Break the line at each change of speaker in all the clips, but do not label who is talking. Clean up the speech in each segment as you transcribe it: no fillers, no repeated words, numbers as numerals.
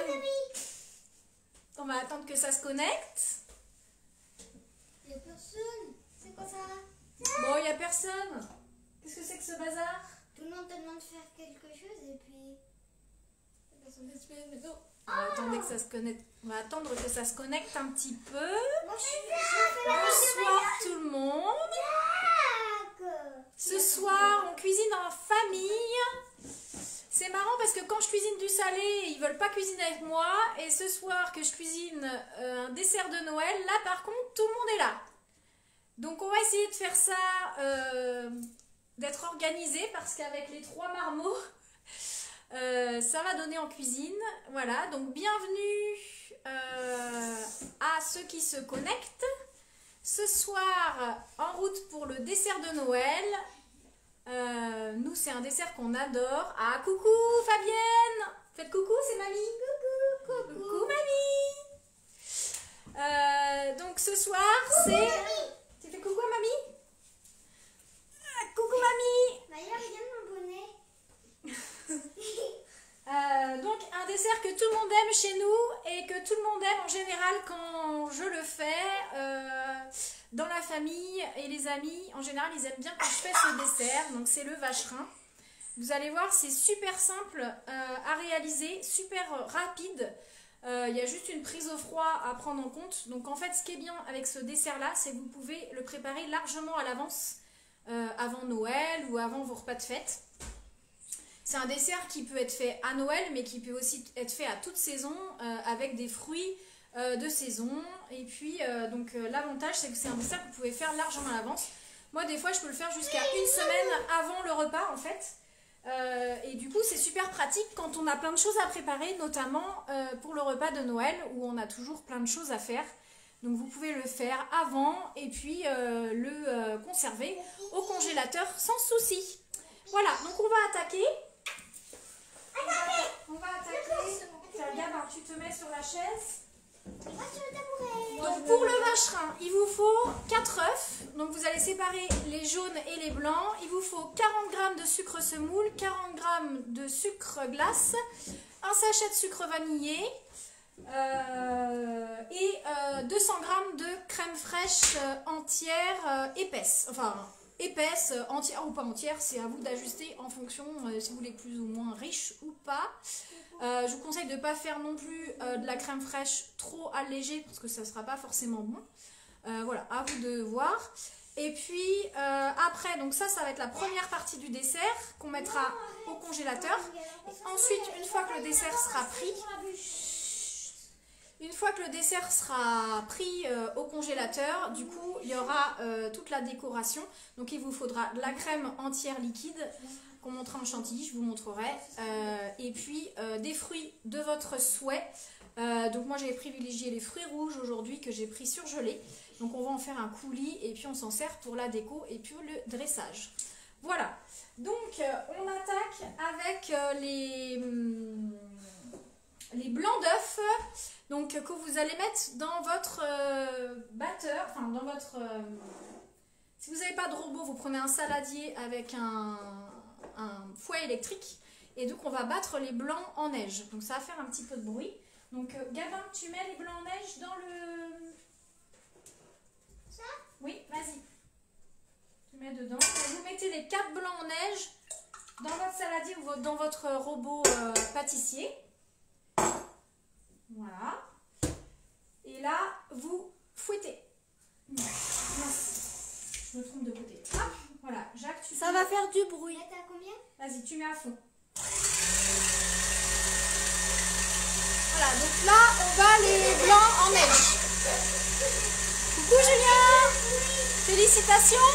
personne. On va attendre que ça se connecte.
Il n'y a personne. C'est quoi ça?
Bon, il n'y a personne. Qu'est-ce que c'est que ce bazar?
Tout le monde te demande de faire quelque chose et puis...
On va attendre que ça se connecte. On va attendre que ça se connecte un petit peu.
Moi, je suis...
Bonsoir tout le monde. Ce soir, on cuisine en famille. C'est marrant parce que quand je cuisine du salé, ils veulent pas cuisiner avec moi. Et ce soir que je cuisine un dessert de Noël, là par contre, tout le monde est là. Donc on va essayer de faire ça, d'être organisé parce qu'avec les 3 marmots, ça va donner en cuisine. Voilà, donc bienvenue à ceux qui se connectent. Ce soir, en route pour le dessert de Noël. Nous, c'est un dessert qu'on adore. Ah, coucou Fabienne! Faites coucou, c'est mamie. Coucou, coucou mamie. Donc ce soir, c'est... Tu fais coucou à mamie? Ah, coucou mamie!
Maya, regarde mon bonnet.
Donc un dessert que tout le monde aime chez nous et que tout le monde aime en général quand je le fais dans la famille et les amis. En général, ils aiment bien quand je fais ce dessert. Donc c'est le vacherin. Vous allez voir, c'est super simple à réaliser, super rapide. Il y a juste une prise au froid à prendre en compte. Donc en fait, ce qui est bien avec ce dessert-là, c'est que vous pouvez le préparer largement à l'avance, avant Noël ou avant vos repas de fête. C'est un dessert qui peut être fait à Noël, mais qui peut aussi être fait à toute saison, avec des fruits de saison. Et puis, l'avantage, c'est que c'est un dessert que vous pouvez faire largement à l'avance. Moi, des fois, je peux le faire jusqu'à une semaine avant le repas, en fait. Et du coup, c'est super pratique quand on a plein de choses à préparer, notamment pour le repas de Noël, où on a toujours plein de choses à faire. Donc, vous pouvez le faire avant et puis le conserver au congélateur sans souci. Voilà, donc on va attaquer. On va attaquer. Tiens, Gabin, tu te mets sur la chaise. Donc pour le vacherin, il vous faut 4 œufs. Donc vous allez séparer les jaunes et les blancs. Il vous faut 40 g de sucre semoule, 40 g de sucre glace, un sachet de sucre vanillé et 200 g de crème fraîche entière épaisse. Enfin, épaisse, entière ou pas entière, c'est à vous d'ajuster en fonction si vous voulez plus ou moins riche ou pas. Je vous conseille de ne pas faire non plus de la crème fraîche trop allégée parce que ça ne sera pas forcément bon. Voilà, à vous de voir. Et puis après, donc ça va être la première partie du dessert qu'on mettra au congélateur. Et ensuite, une fois que le dessert sera pris, au congélateur, du coup, il y aura toute la décoration. Donc, il vous faudra de la crème entière liquide qu'on montrera en chantilly, je vous montrerai. Et puis, des fruits de votre souhait. Donc, moi, j'ai privilégié les fruits rouges aujourd'hui que j'ai pris surgelés. Donc, on va en faire un coulis et puis on s'en sert pour la déco et puis le dressage. Voilà. Donc, on attaque avec les blancs d'œufs. Donc, que vous allez mettre dans votre batteur, enfin dans votre... si vous n'avez pas de robot, vous prenez un saladier avec un fouet électrique. Et donc, on va battre les blancs en neige. Donc, ça va faire un petit peu de bruit. Donc, Gabin, tu mets les blancs en neige dans le...
Ça?
Oui, vas-y. Tu mets dedans. Et vous mettez les 4 blancs en neige dans votre saladier ou dans votre robot pâtissier. Voilà. Et là, vous fouettez. Je me trompe de côté. Hop, voilà. Jacques, tu...
Ça va faire du bruit. T'as combien?
Vas-y, tu mets à fond. Voilà, donc là, on va les blancs en neige. Coucou Julien. Félicitations.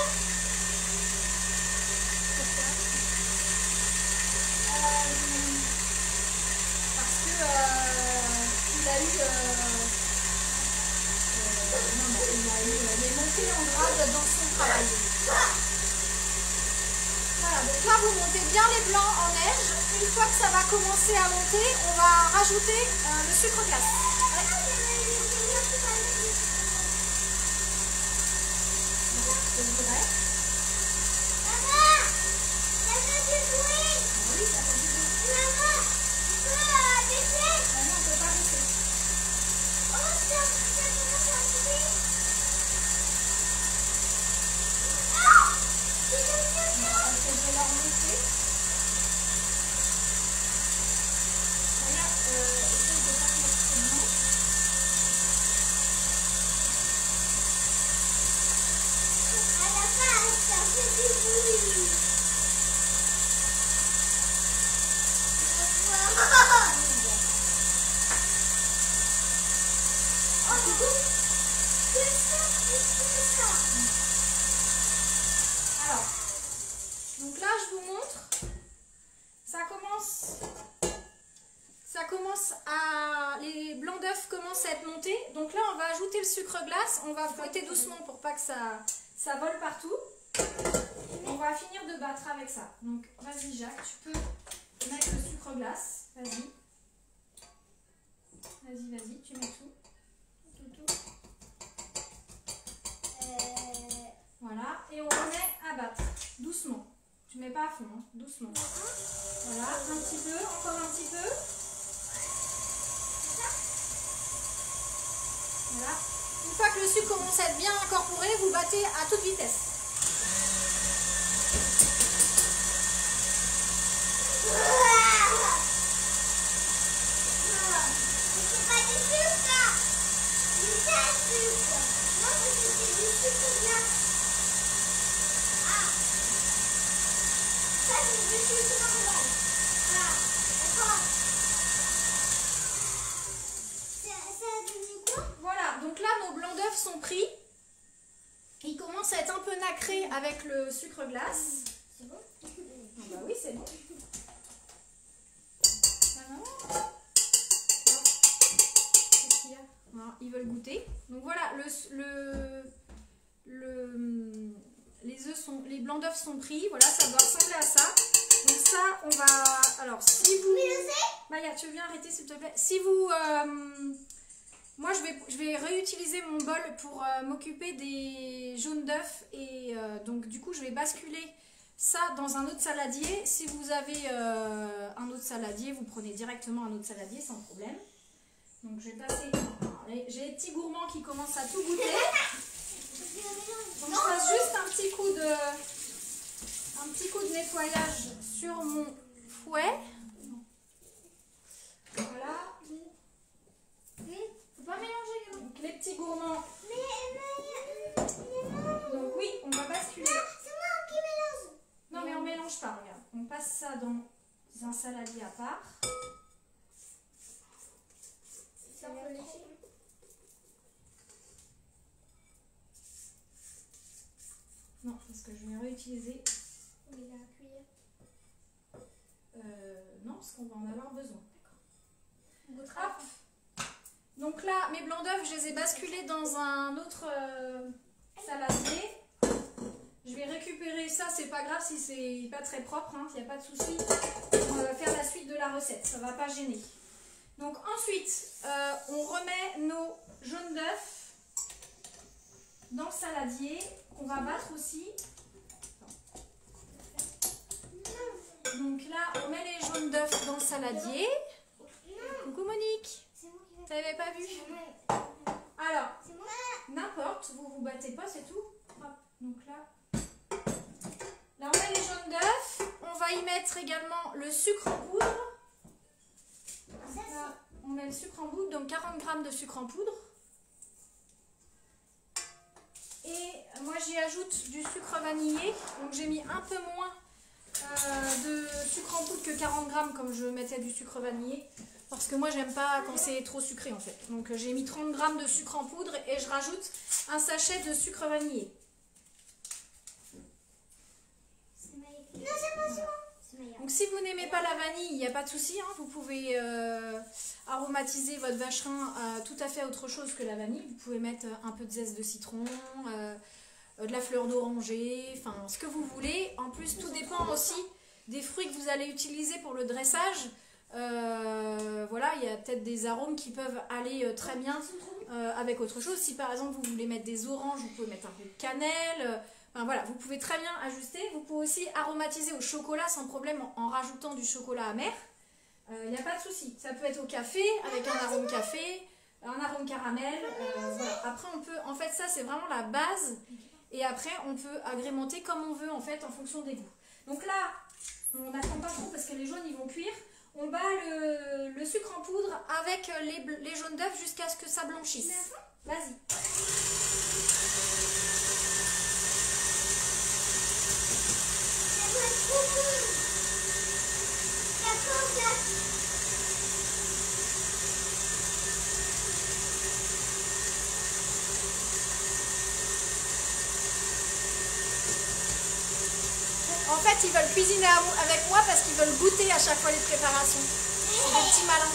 Parce que il a eu des montées en grade dans son travail. Voilà, donc là vous montez bien les blancs en neige. Une fois que ça va commencer à monter, on va rajouter le sucre glace. Ouais. Je dirais.
Ça fait du bruit.
Oui, ça fait du bruit.
Maman, tu peux baisser?
Non, on peut les blancs d'œufs commencent à être montés. Donc là, on va ajouter le sucre glace. On va fouetter doucement pour pas que ça vole partout. On va finir de battre avec ça. Donc, vas-y Jacques, tu peux mettre le sucre glace. Vas-y. Vas-y, tu mets tout. Tout. Voilà, et on remet à battre. Doucement. Tu mets pas à fond, hein. Doucement. Voilà, un petit peu, encore un petit peu. Voilà. Une fois que le sucre commence à être bien incorporé, vous battez à toute vitesse. Voilà, donc là nos blancs d'œufs sont pris. Ils commencent à être un peu nacrés avec le sucre glace.
C'est bon?
Ah bah oui, c'est bon. Qu'est-ce qu'il y a? Voilà, ils veulent goûter. Donc voilà, les blancs d'œufs sont pris. Voilà, ça doit ressembler à ça. Donc ça, on va... Alors, si vous... Maya, tu viens arrêter s'il te plaît. Si vous... Moi, je vais réutiliser mon bol pour m'occuper des jaunes d'œufs. Et donc, du coup, je vais basculer ça dans un autre saladier. Si vous avez un autre saladier, vous prenez directement un autre saladier sans problème. Donc, je vais passer... J'ai les petits gourmands qui commencent à tout goûter. Donc, je passe juste un petit coup de nettoyage sur mon fouet. Voilà. Faut pas mélanger les donc, les petits gourmands. Donc oui, on va basculer.
C'est moi qui mélange.
Non mais on mélange pas, regarde. On passe ça dans un saladier à part.
Ça peut lécher.
Non, parce que je vais réutiliser.
Oui, la cuillère.
Non, parce qu'on va en avoir besoin.
Hop.
Donc là, mes blancs d'œufs, je les ai basculés dans un autre saladier. Je vais récupérer ça, c'est pas grave si c'est pas très propre, il n'y a pas de souci. On va faire la suite de la recette, ça va pas gêner. Donc ensuite, on remet nos jaunes d'œufs dans le saladier qu'on va battre aussi. Donc là, on met les jaunes d'œufs dans le saladier. Coucou Monique, tu n'avais pas vu? Alors, n'importe, vous battez pas, c'est tout. Hop, donc là, on met les jaunes d'œufs. On va y mettre également le sucre en poudre. Là, on met le sucre en poudre, donc 40 g de sucre en poudre. Et moi, j'y ajoute du sucre vanillé. Donc, j'ai mis un peu moins de sucre en poudre que 40 g comme je mettais du sucre vanillé. Parce que moi, j'aime pas quand c'est trop sucré en fait. Donc, j'ai mis 30 g de sucre en poudre et je rajoute un sachet de sucre vanillé.
Non, c'est moi.
Donc si vous n'aimez pas la vanille, il n'y a pas de souci, vous pouvez aromatiser votre vacherin à tout à fait autre chose que la vanille. Vous pouvez mettre un peu de zeste de citron, de la fleur d'oranger, enfin ce que vous voulez. En plus, tout dépend aussi des fruits que vous allez utiliser pour le dressage. Voilà, il y a peut-être des arômes qui peuvent aller très bien avec autre chose. Si par exemple vous voulez mettre des oranges, vous pouvez mettre un peu de cannelle. Enfin, voilà, vous pouvez très bien ajuster. Vous pouvez aussi aromatiser au chocolat sans problème en rajoutant du chocolat amer. Il n'y a pas de souci. Ça peut être au café avec un arôme café, un arôme caramel. Voilà. Après, on peut, en fait, ça c'est vraiment la base. Et après, on peut agrémenter comme on veut en fait en fonction des goûts. Donc là, on n'attend pas trop parce que les jaunes ils vont cuire. On bat le sucre en poudre avec les jaunes d'œufs jusqu'à ce que ça blanchisse. Vas-y. En fait, ils veulent cuisiner avec moi parce qu'ils veulent goûter à chaque fois les préparations. C'est des petits malins.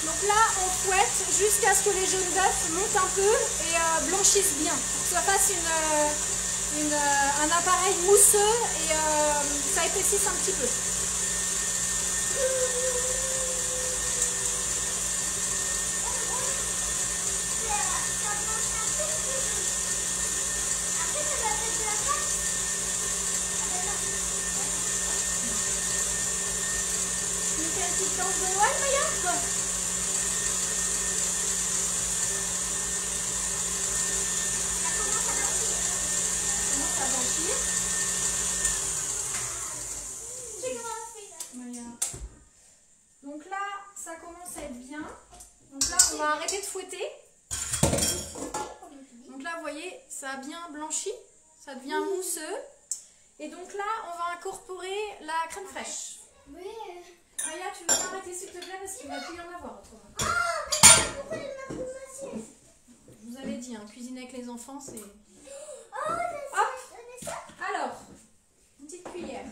Donc là, on fouette jusqu'à ce que les jaunes d'œufs montent un peu et blanchissent bien. Pour que ça fasse un appareil mousseux et ça épaississe un petit peu. Petite danse de Noël, Maya? Ça commence à blanchir. J'ai commencé. Maya. Donc là, ça commence à être bien. Donc là, on va arrêter de fouetter. Donc là, vous voyez, ça a bien blanchi. Ça devient mousseux. Et donc là, on va incorporer la crème fraîche.
Oui.
Maya, tu veux bien arrêter s'il te plaît parce qu'il ne va plus y en avoir autrement.
Oh, mais pourquoi il m'a pris ma sieste?
Je vous avais dit, hein, cuisiner avec les enfants, c'est...
Oh, ça.
Alors, une petite cuillère.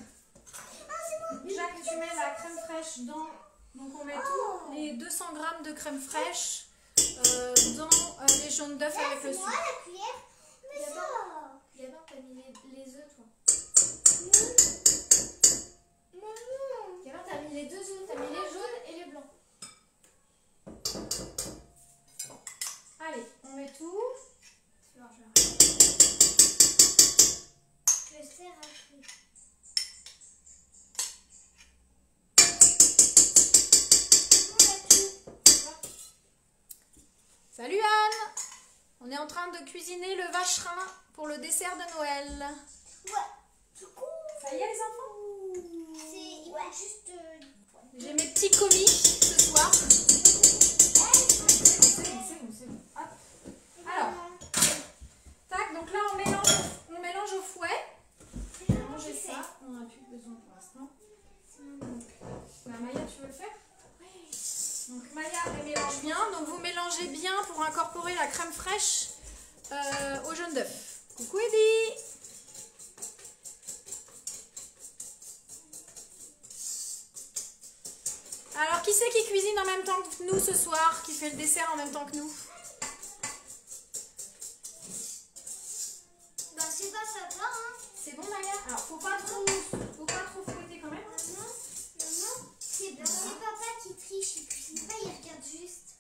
Ah, c'est moi.
Jacques, tu mets la crème fraîche dans... Donc on met tout, les 200 g de crème fraîche dans les jaunes d'œufs avec le
C'est moi
sucre.
la cuillère. Mais ça.
Gabin, t'as mis les œufs, toi.
Maman.
Gabin, t'as mis les 2 œufs. T'as mis les jaunes et les blancs.
Allez, on met tout.
Alors, je
sers après.
Salut Anne! On est en train de cuisiner le vacherin pour le dessert de Noël.
Ouais. Du coup.
Ça y est les enfants?
Il va juste.
J'ai mes petits commis ce soir. C'est bon. Hop. Alors, tac, donc là on mélange au fouet. On va manger ça, on n'a plus besoin pour l'instant. Donc, Maya, tu veux le faire? Oui. Donc Maya, elle mélange bien. Donc vous mélangez bien pour incorporer la crème fraîche au jaune d'œuf. Coucou Eddy! Alors, qui c'est qui cuisine en même temps que nous ce soir, qui fait le dessert en même temps que nous?
Bah, c'est pas ça, toi, hein.
C'est bon, Maya? Alors, faut pas trop fouetter quand même.
Non, c'est papa qui triche, il cuisine pas, il regarde juste.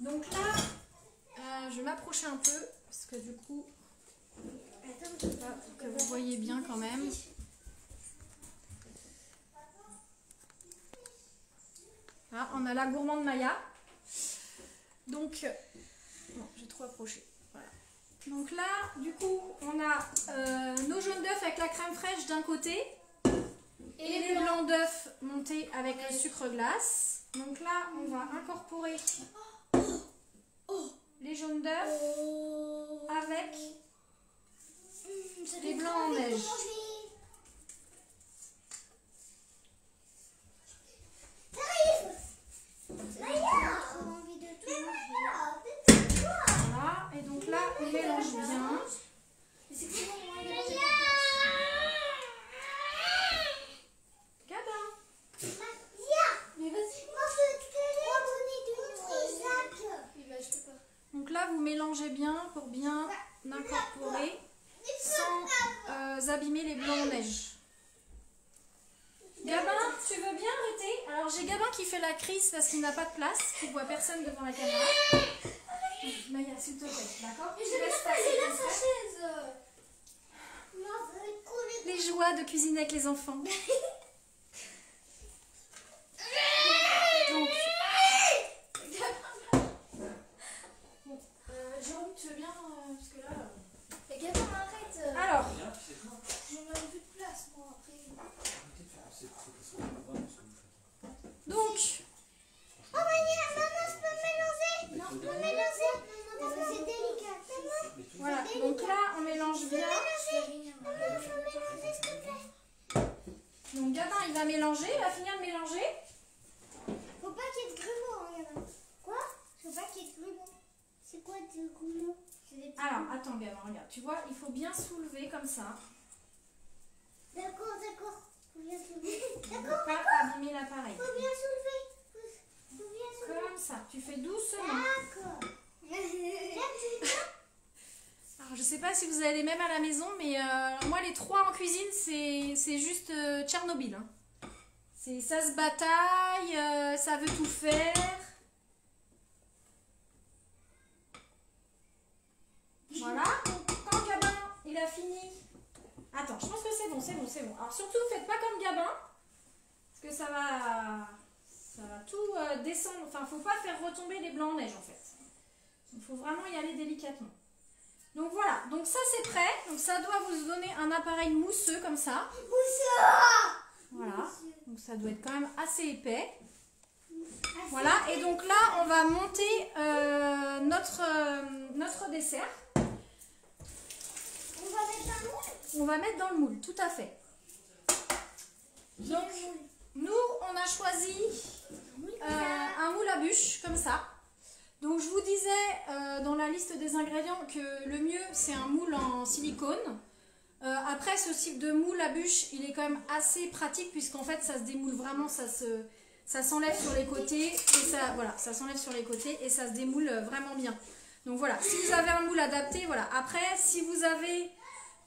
Donc là, je vais m'approcher un peu, parce que du coup, pour que vous voyez bien quand même. Là, on a la gourmande Maya. Donc, bon, j'ai trop approché. Voilà. Donc là, du coup, on a nos jaunes d'œufs avec la crème fraîche d'un côté et les blancs d'œufs montés avec le sucre glace. Donc là, on va incorporer les jaunes d'œufs avec les blancs en neige. Voilà, et donc là, on mélange bien. Gabin.
Mais vas-y.
Donc là, vous mélangez bien pour bien incorporer sans abîmer les blancs en neige. Gabin, tu veux bien arrêter? Alors j'ai Gabin qui fait la crise parce qu'il n'a pas de place, qui voit personne devant la caméra. Maya, s'il te plaît, d'accord? Tu laisses passer comme ça. Les joies de cuisiner avec les enfants. Donc, bon, Jérôme, tu veux bien, parce que là...
Et Gabin, arrête.
Alors,
Je n'ai plus de place, moi, après.
donc,
Oh, maman, je peux mélanger. Non, je peux mélanger. Parce que c'est délicat.
voilà, donc là, on mélange bien.
Maman, je peux mélanger, s'il te plaît.
Donc Gabin, il va mélanger, il va finir de mélanger.
Faut pas qu'il y ait de grumeaux, hein, Gabin. Quoi? Faut pas qu'il y ait de grumeaux. C'est quoi des grumeaux?
Alors, attends Gabin, regarde, tu vois, il faut bien soulever comme ça.
D'accord. Faut bien soulever.
Pour ne
D'accord.
pas abîmer l'appareil.
Faut bien soulever. Faut bien
Tu fais doucement.
D'accord.
Alors, je sais pas si vous avez les mêmes à la maison, mais moi les 3 en cuisine, c'est juste Tchernobyl. Hein. Ça se bataille, ça veut tout faire. Voilà. Donc, quand Gabin il a fini. Attends, je pense que c'est bon, c'est bon, c'est bon. Alors surtout, faites pas comme Gabin, parce que ça va tout descendre. Enfin, faut pas faire retomber les blancs en neige en fait. Il faut vraiment y aller délicatement. Donc voilà, donc ça c'est prêt. Donc ça doit vous donner un appareil mousseux comme ça. Voilà, donc ça doit être quand même assez épais. Voilà, et donc là on va monter notre dessert.
On va mettre un moule.
On va mettre dans le moule, tout à fait. Donc nous on a choisi un moule à bûche comme ça. Donc je vous disais dans la liste des ingrédients que le mieux c'est un moule en silicone. Après ce type de moule à bûche il est quand même assez pratique puisqu'en fait ça se démoule vraiment, ça s'enlève sur les côtés et ça s'enlève sur les côtés et ça se démoule vraiment bien. Donc voilà, si vous avez un moule adapté, voilà. Après si vous n'avez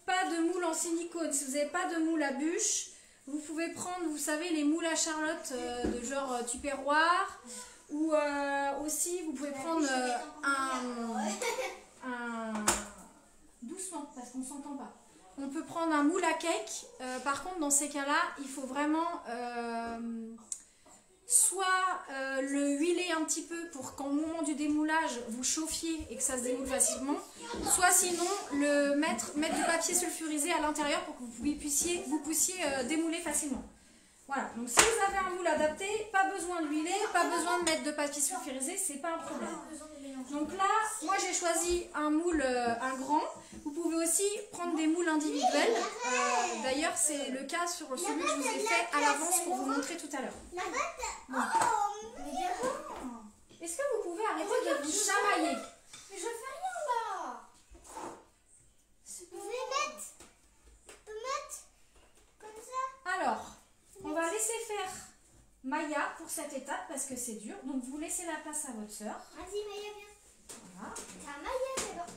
pas de moule en silicone, si vous n'avez pas de moule à bûche, vous pouvez prendre, vous savez, les moules à Charlotte de genre tupperware. Ou aussi, vous pouvez prendre doucement, parce qu'on ne s'entend pas. On peut prendre un moule à cake. Par contre, dans ces cas-là, il faut vraiment soit le huiler un petit peu pour qu'au moment du démoulage, vous chauffiez et que ça se démoule facilement. Soit sinon, mettre du papier sulfurisé à l'intérieur pour que vous puissiez démouler facilement. Voilà, donc si vous avez un moule adapté, pas besoin de l'huiler, pas besoin de mettre de papier sulfurisé, c'est pas un problème. Donc là, moi j'ai choisi un moule, un grand. Vous pouvez aussi prendre des moules individuels. D'ailleurs, c'est le cas sur celui que je vous ai fait à l'avance pour vous montrer tout à l'heure. Est-ce que vous pouvez arrêter de vous chamailler?
Mais je fais rien là.
Vous pouvez mettre comme ça.
Alors, on va laisser faire Maya pour cette étape parce que c'est dur. Donc vous laissez la place à votre soeur.
Vas-y, Maya, viens.
Voilà.
C'est à Maya d'abord.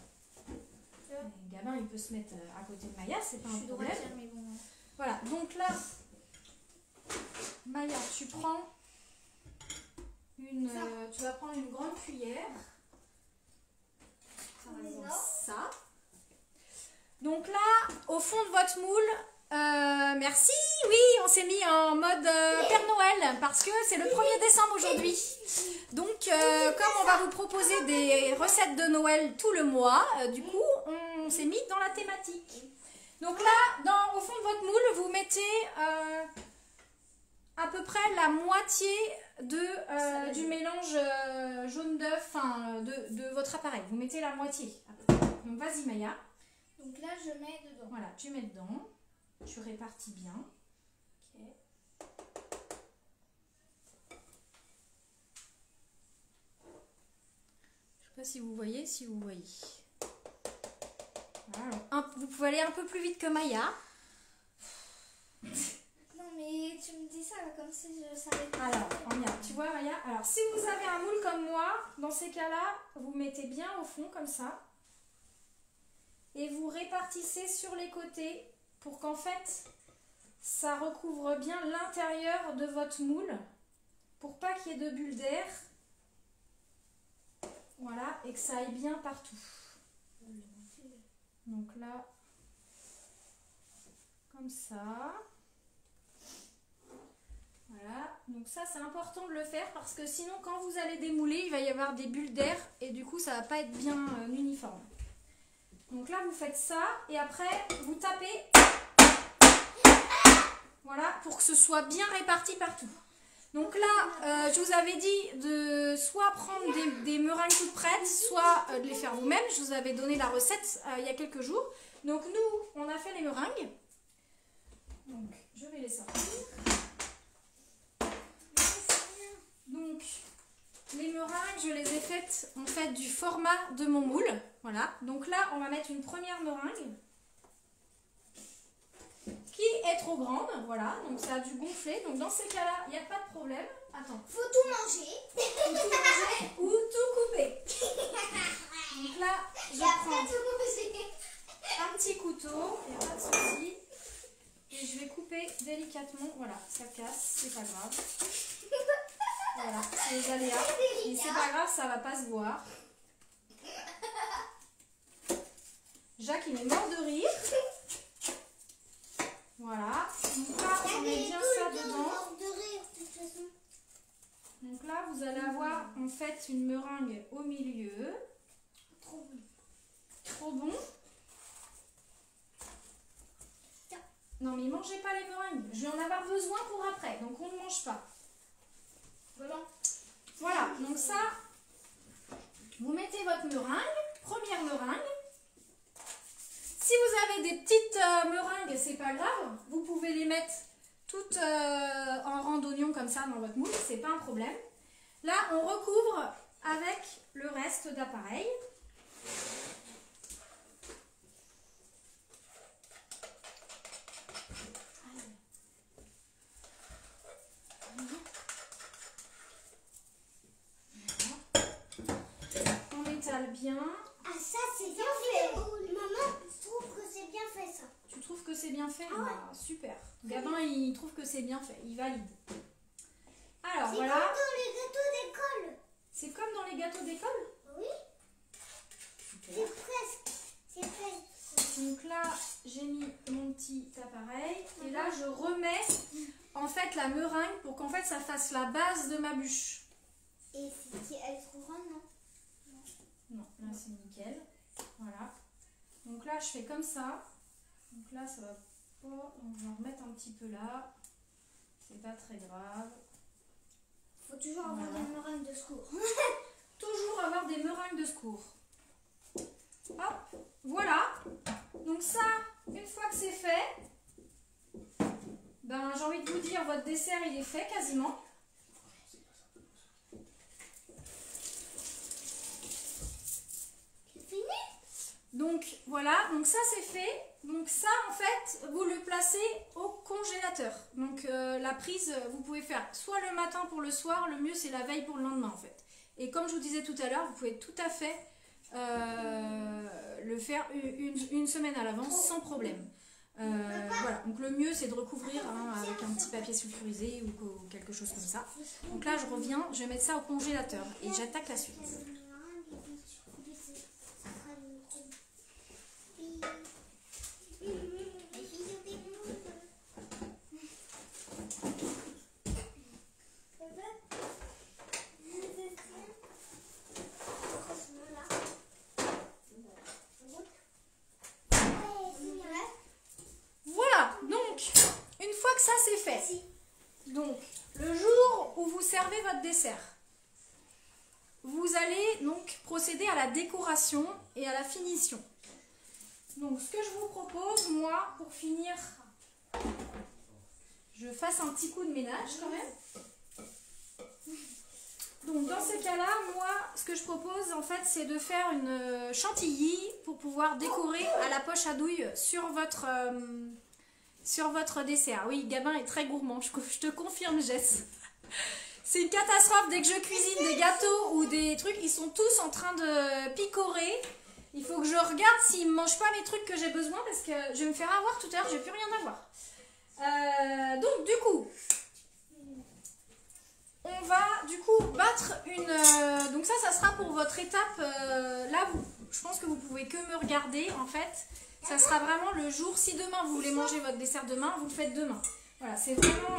Gabin, il peut se mettre à côté de Maya, c'est pas un problème.
droitière, mais bon.
Voilà, donc là, Maya, tu vas prendre une grande cuillère. Par exemple, ça. Donc là, au fond de votre moule, merci, oui, on s'est mis en mode Père Noël parce que c'est le 1er décembre aujourd'hui. Donc, comme on va vous proposer des recettes de Noël tout le mois, du coup, on s'est mis dans la thématique. Donc là, au fond de votre moule, vous mettez à peu près la moitié du mélange jaune d'œuf de votre appareil. Vous mettez la moitié. Donc vas-y Maya.
Donc là, je mets dedans.
Voilà, tu mets dedans. Tu répartis bien.
Ok.
Je sais pas si vous voyez, Voilà. Vous pouvez aller un peu plus vite que Maya.
Non, mais tu me dis ça comme si je savais pas.
Alors, on y va. Tu vois Maya? Alors, si vous avez un moule comme moi, dans ces cas-là, vous mettez bien au fond comme ça. Et vous répartissez sur les côtés pour qu'en fait, ça recouvre bien l'intérieur de votre moule. Pour pas qu'il y ait de bulles d'air. Voilà, et que ça aille bien partout. Donc là, comme ça. Voilà, donc ça c'est important de le faire parce que sinon quand vous allez démouler, il va y avoir des bulles d'air et du coup ça va pas être bien uniforme. Donc là vous faites ça et après vous tapez, voilà, pour que ce soit bien réparti partout. Donc là, je vous avais dit de soit prendre des meringues toutes prêtes, soit de les faire vous-même. Je vous avais donné la recette il y a quelques jours. Donc nous, on a fait les meringues. Donc je vais les sortir. Donc les meringues, je les ai faites en fait du format de mon moule. Voilà. Donc là, on va mettre une première meringue. qui est trop grande, voilà, donc ça a dû gonfler. Donc dans ces cas-là, il n'y a pas de problème. Attends.
Faut tout manger.
Faut tout manger ou tout couper. Donc là, je prends
tout manger.
un petit couteau, il n'y a pas de souci. Et je vais couper délicatement. Voilà, ça casse, c'est pas grave. Voilà, c'est les aléas. Mais c'est pas grave, ça va pas se voir. Jacques, il est mort de rire. Voilà. Donc là, on met bien ça dedans. Donc là, vous allez avoir en fait une meringue au milieu.
Trop bon.
Trop bon. Non, mais mangez pas les meringues. Je vais en avoir besoin pour après. Donc on ne mange pas. Voilà. Voilà. Donc ça, vous mettez votre meringue. Première meringue. Si vous avez des petites meringues, c'est pas grave. Vous pouvez les mettre toutes en rang d'oignon comme ça dans votre moule. C'est pas un problème. Là, on recouvre avec le reste d'appareil. On étale bien.
Ah, ça, c'est bien fait. Maman, je trouve que c'est bien fait, ça.
Tu trouves que c'est bien fait?
Ah ouais.
Bah, super. Gabin, il trouve que c'est bien fait. Il valide. Alors,
C'est
voilà.
comme dans les gâteaux d'école.
C'est comme dans les gâteaux d'école?
Oui. C'est presque. C'est presque.
Donc là, j'ai mis mon petit appareil. Et là, je remets en fait la meringue pour qu'en fait ça fasse la base de ma bûche.
Et elle est trop grande, non?
Non, là c'est nickel. Voilà. Donc là, je fais comme ça. Donc là, ça va pas. On va en remettre un petit peu là. C'est pas très grave.
Faut toujours avoir
Voilà.
des meringues de secours.
Toujours avoir des meringues de secours. Hop, voilà. Donc ça, une fois que c'est fait, ben j'ai envie de vous dire, votre dessert il est fait quasiment.
C'est fini?
Donc voilà, donc ça c'est fait. Donc ça en fait, vous le placez au congélateur. Donc la prise, vous pouvez faire soit le matin pour le soir, le mieux c'est la veille pour le lendemain en fait. Et comme je vous disais tout à l'heure, vous pouvez tout à fait le faire une semaine à l'avance sans problème. Voilà, donc le mieux c'est de recouvrir avec un petit papier sulfurisé ou quelque chose comme ça. Donc là je reviens, je vais mettre ça au congélateur et j'attaque la suite. Voilà, donc une fois que ça c'est fait, donc le jour où vous servez votre dessert, vous allez donc procéder à la décoration et à la finition. Donc ce que je vous propose, moi, pour finir, je fasse un petit coup de ménage quand même. Donc dans ces cas-là, moi, ce que je propose en fait, c'est de faire une chantilly pour pouvoir décorer à la poche à douille sur votre dessert. Oui, Gabin est très gourmand, je te confirme, Jess. C'est une catastrophe, dès que je cuisine des gâteaux ou des trucs, ils sont tous en train de picorer. Il faut que je regarde s'ils ne mangent pas les trucs que j'ai besoin parce que je vais me faire avoir tout à l'heure, je vais plus rien avoir. Donc du coup, on va du coup battre une... donc ça sera pour votre étape. Là, je pense que vous pouvez que me regarder en fait. Ça sera vraiment le jour, si demain vous voulez manger votre dessert demain, vous le faites demain. Voilà, c'est vraiment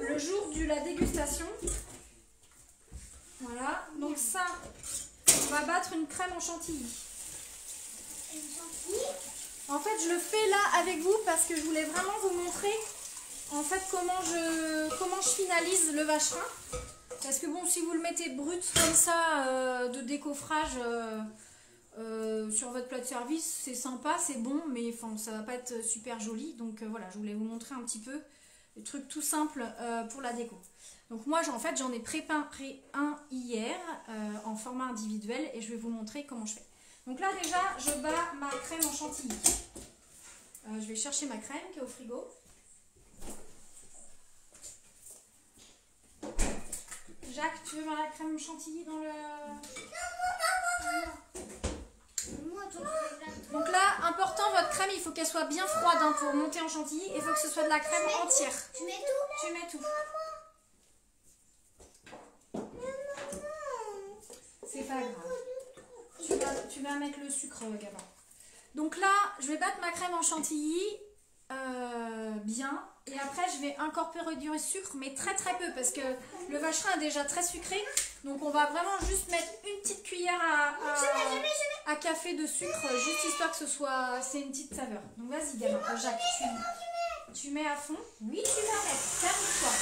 le jour de la dégustation. Voilà, donc ça, on va battre une crème en chantilly. En fait, je le fais là avec vous parce que je voulais vraiment vous montrer en fait comment je finalise le vacherin. Parce que bon, si vous le mettez brut comme ça de décoffrage sur votre plat de service, c'est sympa, c'est bon, mais enfin, ça va pas être super joli. Donc voilà, je voulais vous montrer un petit peu le truc tout simple pour la déco. Donc moi, en fait, j'en ai préparé un hier en format individuel et je vais vous montrer comment je fais. Donc là déjà, je bats ma crème en chantilly. Je vais chercher ma crème qui est au frigo. Jacques, tu veux mettre la crème chantilly dans le...
Moi, toi, tu veux la
Donc là, important, votre crème, il faut qu'elle soit bien froide hein, pour monter en chantilly. Il faut que ce soit de la crème entière.
Tu mets tout?
Tu mets tout. C'est pas grave. Tu vas mettre le sucre, Gabin. Donc là, je vais battre ma crème en chantilly bien. Et après, je vais incorporer du sucre, mais très très peu, parce que le vacherin est déjà très sucré. Donc on va vraiment juste mettre une petite cuillère à café de sucre, juste histoire que ce soit... C'est une petite saveur. Donc vas-y, Gabin. Jacques, tu mets à fond. Oui, tu vas mettre. Ferme-toi.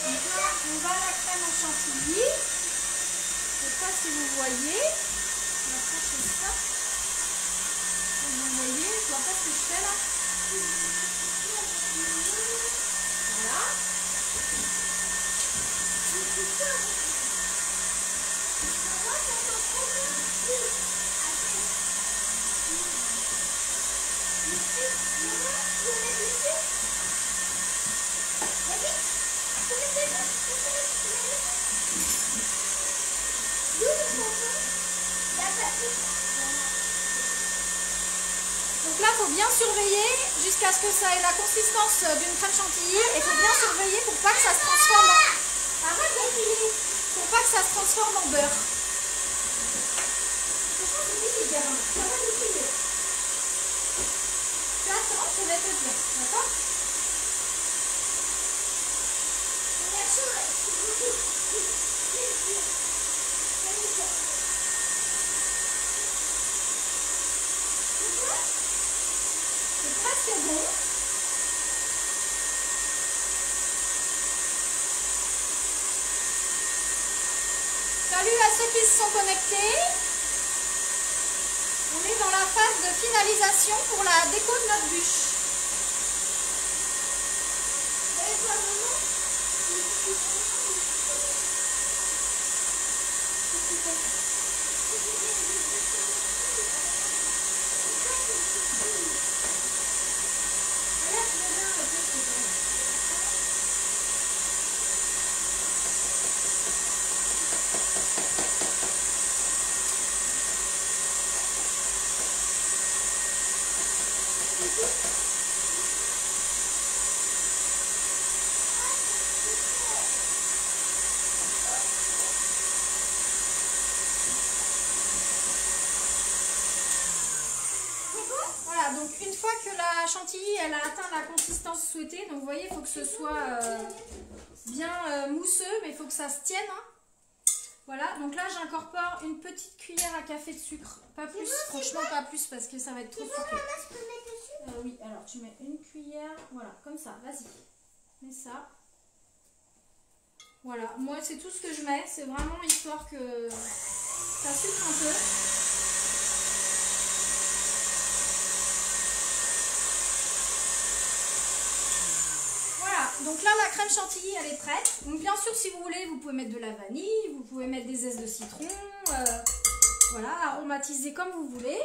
Donc là, on va à la crème en chantilly. Je ne sais pas si vous voyez. On va approcher ça. Vous voyez, je vois pas ce que je fais là. Voilà. Donc là, il faut bien surveiller jusqu'à ce que ça ait la consistance d'une crème chantilly. Et il faut bien surveiller pour pas que ça se transforme en... Arrête de crier. Pour pas que ça se transforme en beurre. Franchement, c'est difficile, Gabin. Arrête de crier. Tu attends, je vais te dire. D'accord? C'est presque bon. Salut à ceux qui se sont connectés. On est dans la phase de finalisation pour la déco de notre bûche. Voilà, donc une fois que la chantilly elle a atteint la consistance souhaitée, donc vous voyez, il faut que ce soit bien mousseux, mais il faut que ça se tienne. Hein. Voilà, donc là j'incorpore une petite cuillère à café de sucre, pas plus, franchement pas plus parce que ça va être trop sucré. Oui, alors tu mets une cuillère, voilà, comme ça, vas-y, mets ça. Voilà, moi c'est tout ce que je mets, c'est vraiment histoire que ça sucre un peu. Donc là, la crème chantilly, elle est prête. Donc bien sûr, si vous voulez, vous pouvez mettre de la vanille, vous pouvez mettre des zestes de citron. Voilà, aromatiser comme vous voulez.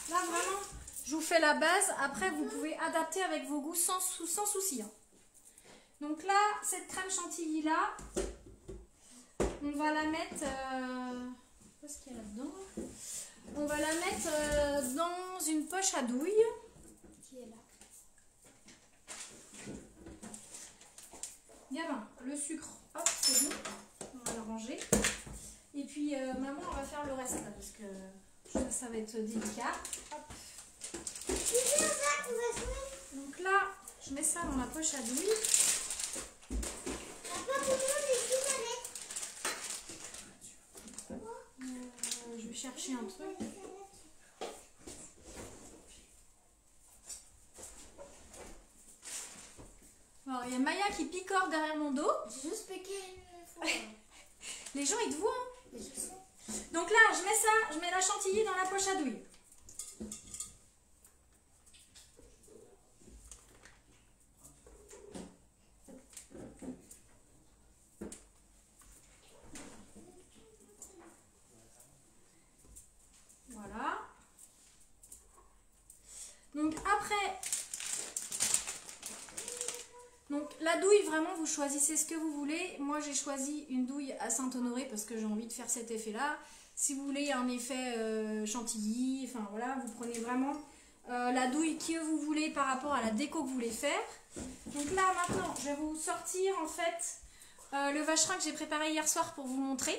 Là, vraiment, je vous fais la base. Après, vous pouvez adapter avec vos goûts sans souci. Hein. Donc là, cette crème chantilly-là, on va la mettre... Qu'est-ce qu'il y a là-dedans? On va la mettre dans une poche à douille. Qui est là. Gabin, le sucre, hop, c'est bon, on va le ranger. Et puis, maman, on va faire le reste là, parce que ça va être délicat. Hop. Donc là, je mets ça dans la poche à douille. Je vais chercher un truc. Alors, il y a Maya qui picore derrière mon dos.
J'ai juste piqué une fois.
Les gens, ils te voient. Hein.
Mais je sais.
Donc là, je mets ça, je mets la chantilly dans la poche à douille. Voilà. Donc après... Donc la douille, vraiment, vous choisissez ce que vous voulez. Moi, j'ai choisi une douille à Saint-Honoré parce que j'ai envie de faire cet effet-là. Si vous voulez un effet chantilly, enfin voilà, vous prenez vraiment la douille que vous voulez par rapport à la déco que vous voulez faire. Donc là, maintenant, je vais vous sortir en fait le vacherin que j'ai préparé hier soir pour vous montrer.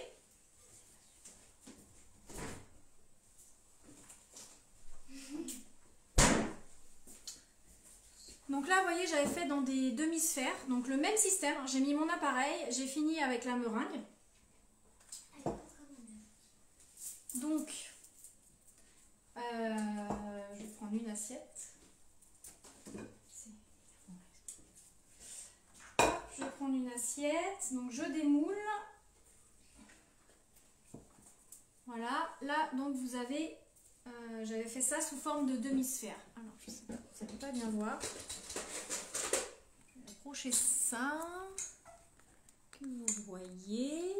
Donc là, vous voyez, j'avais fait dans des demi-sphères. Donc le même système, j'ai mis mon appareil, j'ai fini avec la meringue. Donc, je vais prendre une assiette. Je vais prendre une assiette, donc je démoule. Voilà, là, donc vous avez, j'avais fait ça sous forme de demi-sphère. Alors, je sais pas, vous n'allez pas bien voir. Je vais approcher ça, que vous voyez.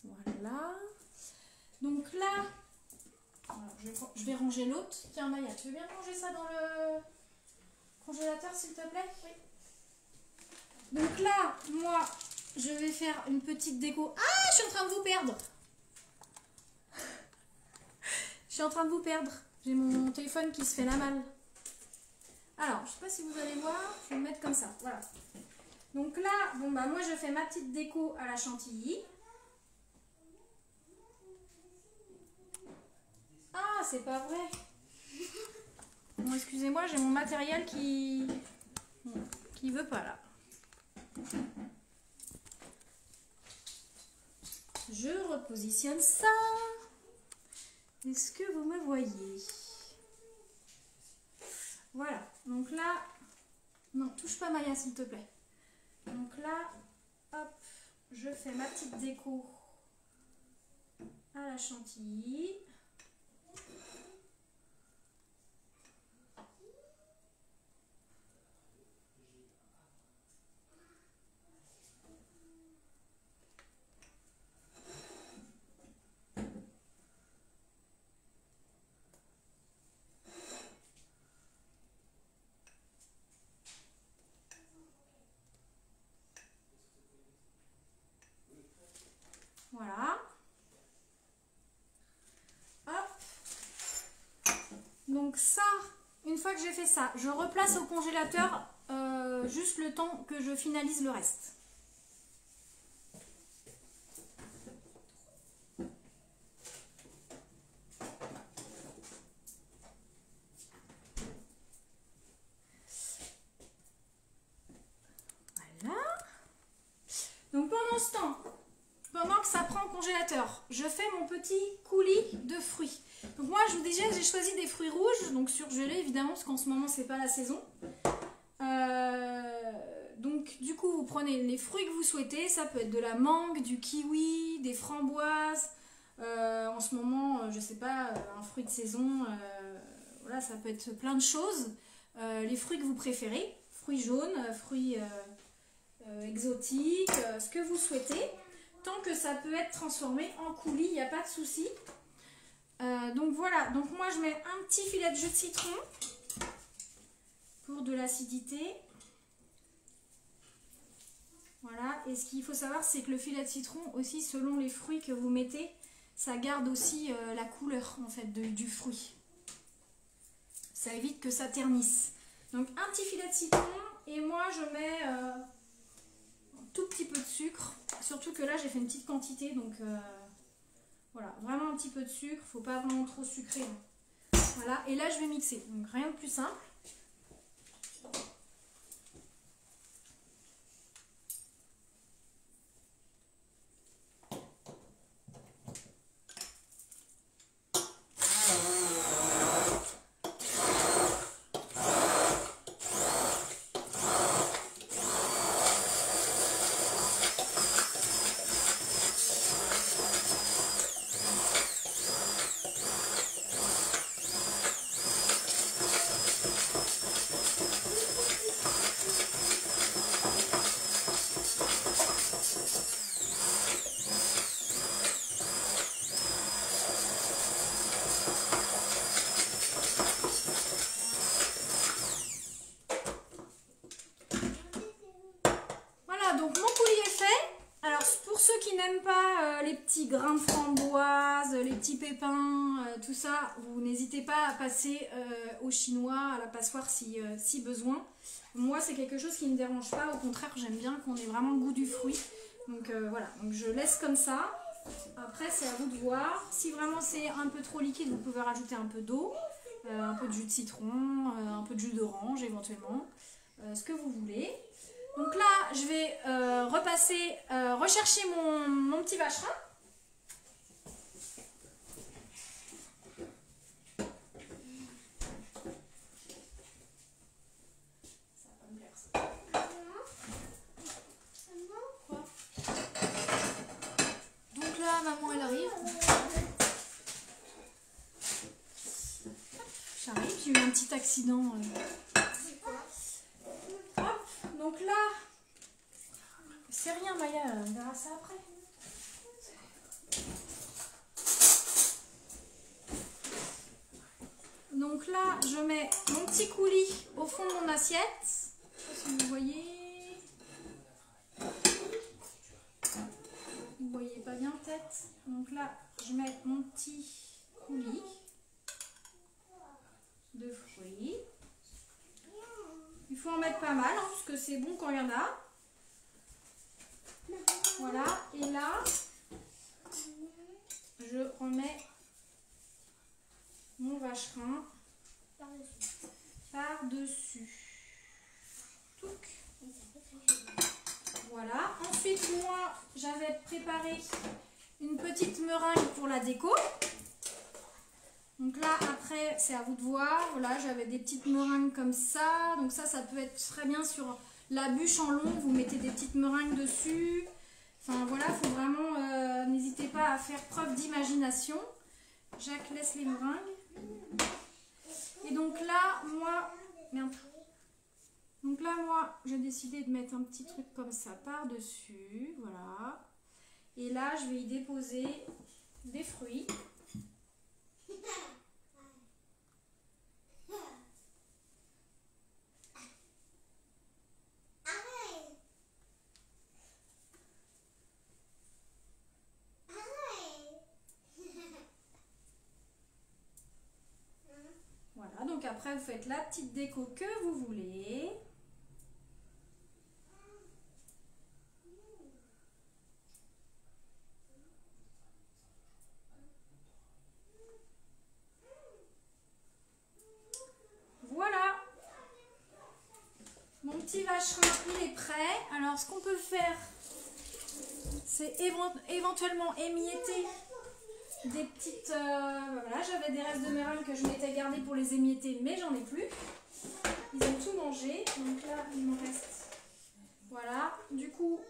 Voilà. Donc là, alors je vais ranger l'autre. Tiens Maya, tu veux bien ranger ça dans le congélateur s'il te plaît? Oui. Donc là, moi, je vais faire une petite déco. Ah, je suis en train de vous perdre. Je suis en train de vous perdre. J'ai mon téléphone qui se fait la malle. Alors, je sais pas si vous allez voir, je vais me mettre comme ça. Voilà. Donc là, bon bah moi je fais ma petite déco à la chantilly. Ah, c'est pas vrai. Bon, excusez-moi, j'ai mon matériel qui veut pas là. Je repositionne ça. Est-ce que vous me voyez? Voilà. Donc là, non, touche pas Maya s'il te plaît. Donc là, hop, je fais ma petite déco à la chantilly. Voilà. Hop. Donc ça, une fois que j'ai fait ça, je replace au congélateur juste le temps que je finalise le reste. Voilà. Donc pendant ce temps, pendant que ça prend au congélateur, je fais mon petit coulis de fruits. Donc moi, je vous disais, j'ai choisi des fruits rouges, donc surgelés évidemment, parce qu'en ce moment, c'est pas la saison. Donc du coup, vous prenez les fruits que vous souhaitez. Ça peut être de la mangue, du kiwi, des framboises. En ce moment, je sais pas, un fruit de saison. Voilà, ça peut être plein de choses. Les fruits que vous préférez, fruits jaunes, fruits exotiques, ce que vous souhaitez. Tant que ça peut être transformé en coulis, il n'y a pas de souci. Donc voilà, donc moi je mets un petit filet de jus de citron pour de l'acidité. Voilà, et ce qu'il faut savoir, c'est que le filet de citron aussi, selon les fruits que vous mettez, ça garde aussi la couleur en fait du fruit. Ça évite que ça ternisse. Donc un petit filet de citron, et moi je mets un tout petit peu de sucre. Surtout que là j'ai fait une petite quantité, donc voilà, vraiment un petit peu de sucre, faut pas vraiment trop sucrer. Voilà, et là je vais mixer, donc rien de plus simple. ceux qui n'aiment pas les petits grains de framboise, les petits pépins, tout ça, vous n'hésitez pas à passer au chinois, à la passoire si besoin. Moi, c'est quelque chose qui ne me dérange pas. Au contraire, j'aime bien qu'on ait vraiment le goût du fruit. Donc voilà, donc je laisse comme ça. Après, c'est à vous de voir. Si vraiment c'est un peu trop liquide, vous pouvez rajouter un peu d'eau, un peu de jus de citron, un peu de jus d'orange éventuellement, ce que vous voulez. Donc là, je vais rechercher mon petit vacherin. Maman elle arrive. J'arrive, j'ai eu un petit accident. Hop, donc là, c'est rien Maya, on verra ça après. Donc là, je mets mon petit coulis au fond de mon assiette. Je sais pas si vous voyez. Vous voyez pas bien peut-être. Donc là, je mets mon petit coulis de fruits. Il faut en mettre pas mal, hein, parce que c'est bon quand il y en a. Voilà. Et là, je remets mon vacherin par-dessus. Voilà. Ensuite, moi, j'avais préparé une petite meringue pour la déco. Donc là, après, c'est à vous de voir. Voilà, j'avais des petites meringues comme ça. Donc ça peut être très bien sur la bûche en long. Vous mettez des petites meringues dessus. Enfin, voilà, il faut vraiment... n'hésitez pas à faire preuve d'imagination. Jacques laisse les meringues. Et donc là, moi... Merde. Donc là, moi, j'ai décidé de mettre un petit truc comme ça par-dessus. Voilà. Et là, je vais y déposer des fruits. Voilà, donc après, vous faites la petite déco que vous voulez. Voilà, mon petit vacherin il est prêt. Alors ce qu'on peut faire, c'est éventuellement émietter des petites... voilà, j'avais des restes de meringue que je m'étais gardé pour les émietter, mais j'en ai plus. Ils ont tout mangé, donc là il me reste... Voilà, du coup,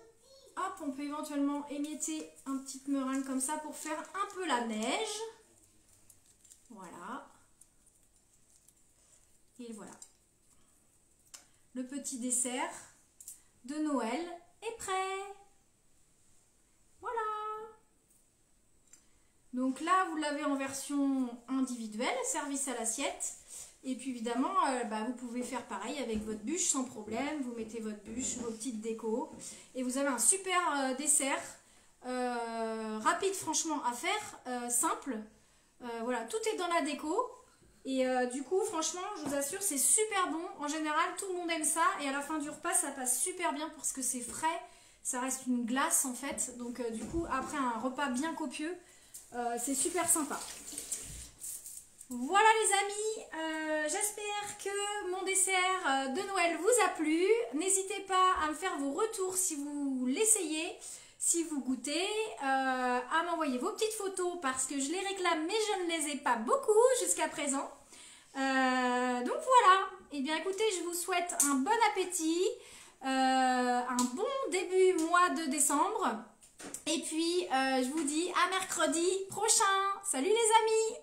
hop, on peut éventuellement émietter un petit meringue comme ça pour faire un peu la neige. Voilà. Et voilà, le petit dessert de Noël est prêt. Voilà. Donc là, vous l'avez en version individuelle, service à l'assiette. Et puis évidemment, vous pouvez faire pareil avec votre bûche sans problème. Vous mettez votre bûche, vos petites décos. Et vous avez un super dessert, rapide franchement à faire, simple. Voilà, tout est dans la déco. Et du coup, franchement, je vous assure, c'est super bon. En général, tout le monde aime ça. Et à la fin du repas, ça passe super bien parce que c'est frais. Ça reste une glace en fait. Donc du coup, après un repas bien copieux, c'est super sympa. Voilà les amis, j'espère que mon dessert de Noël vous a plu. N'hésitez pas à me faire vos retours si vous l'essayez. Si vous goûtez, à m'envoyer vos petites photos parce que je les réclame mais je ne les ai pas beaucoup jusqu'à présent. Donc voilà, et bien écoutez, je vous souhaite un bon appétit, un bon début mois de décembre. Et puis je vous dis à mercredi prochain. Salut les amis!